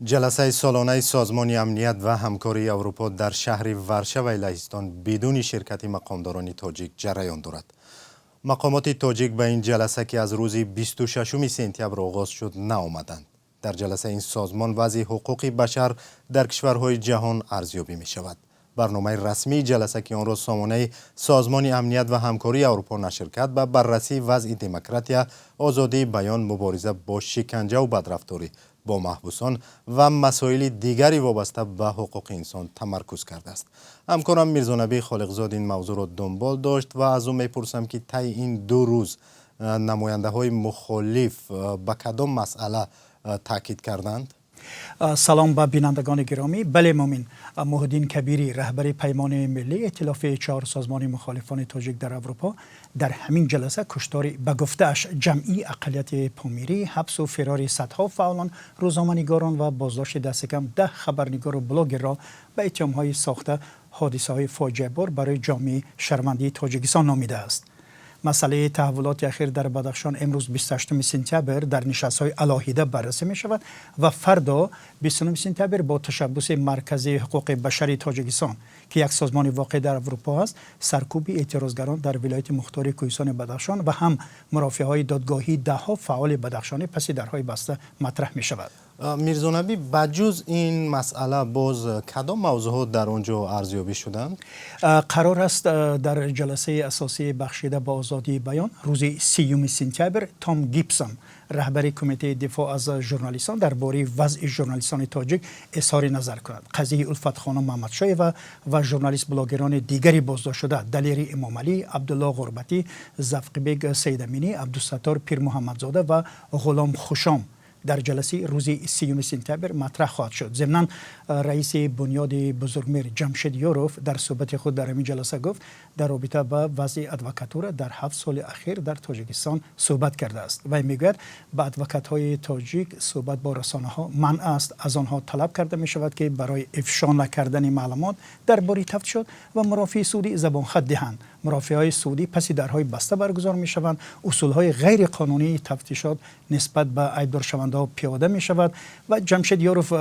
جلسه سالانه سازمان امنیت و همکاری اروپا در شهر ورشو لهستان بدون شرکت مقامداران تاجیک جریان دارد. مقامات تاجیک به این جلسه که از روز 26 سپتامبر آغاز شد نآمدند. در جلسه این سازمان وضع حقوق بشر در کشورهای جهان ارزیابی می شود. برنامه رسمی جلسه که آن را سامانه سازمان امنیت و همکاری اروپا نشر کرد به بررسی وضع دموکراسی، آزادی بیان، مبارزه با شکنجه و بدرفتاری با محبوسان و مسائل دیگری وابسته به حقوق انسان تمرکز کرده است. همکارم میرزا نبی خالقزاد این موضوع را دنبال داشت و از او میپرسم که طی این 2 روز نماینده های مخالف به کدام مسئله تاکید کردند؟ سلام به بینندگان گرامی. بله مومن محدین کبیری رهبر پیمان ملی ائتلاف 4 سازمان مخالفان تاجیک در اروپا در همین جلسه کشتار به گفته‌اش جمعی اقلیت پامیری، حبس و فرار صدها فعالان، روزنامه‌نگاران و بازداشت دست کم 10 خبرنگار و بلاگر را به اتهام‌های ساخته حادثه‌های فاجعه بار برای جامعه شرمنده تاجیکستان نامیده است. مسئله تحولات اخیر در بدخشان امروز 28 سپتامبر در نشست‌های علاهیده بررسی می شود و فردا 29 سپتامبر با تشبث مرکز حقوق بشر تاجیکستان که یک سازمان واقع در اروپا است، سرکوب اعتراضگران در ولایت مختار کوهستان بدخشان و هم مرافعه‌های دادگاهی 10 فعال بدخشانی پس درهای بسته مطرح می شود. میرزا نبی، بجز این مسئله باز کدام موضوعات در آنجا ارزیابی شدند؟ قرار است در جلسه اساسی بخشیده با آزادی بیان روز 30 سپتامبر تام گیبسون رهبر کمیته دفاع از ژورنالیستان درباره وضع ژورنالیستان تاجیک اظهار نظر کند. قضیه الفت خانم محمدشایو و ژورنالیست بلاگران دیگری بازداشت شده دلیری امام علی، عبدالله غربتی، زفقبیگ سیدامینی، عبدالستار پیر محمدزاده و غلام خوشام در جلسه روز 30 سپتامبر مطرح خواهد شد. ضمناً رئیس بنیاد بزرگمیر جمشید یوروف در صحبت خود در همین جلسه گفت در رابطه با وضع ادوکاتور در 7 سال اخیر در تاجیکستان صحبت کرده است و میگوید با ادوکات‌های تاجیک صحبت با رسانه‌ها منع است. از آنها طلب کرده می شود که برای افشا نکردن معلومات درباره تفتیشات و مرافع سعودی زبان خط دهند. مرافعهای سعودی پس درهای بسته برگزار می شوند. اصولهای غیر قانونی تفتیشات نسبت به عیبدار شونده ها پیاده می شود و جمشید یوروف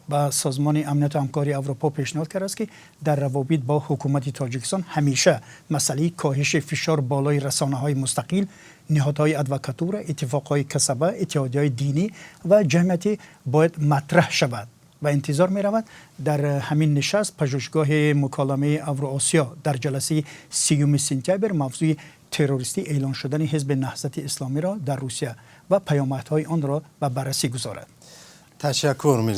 با سازمان امنیت و همکاری اروپا پیشنهاد کرده است که در روابط با حکومت تاجیکستان همیشه مسئله کاهش فشار بالای رسانه‌های مستقل، نهادهای ادوکاتور، اتفاقهای کسبه، اتحادیه‌های دینی و جمعیتی باید مطرح شود و انتظار می رود در همین نشست پژوهشگاه مکالمه اوراسیا در جلسه 30 سپتامبر موضوع تروریستی اعلان شدن حزب نهضت اسلامی را در روسیه و پیامدهای آن را به بررسی گذارد. تشکر میرزا.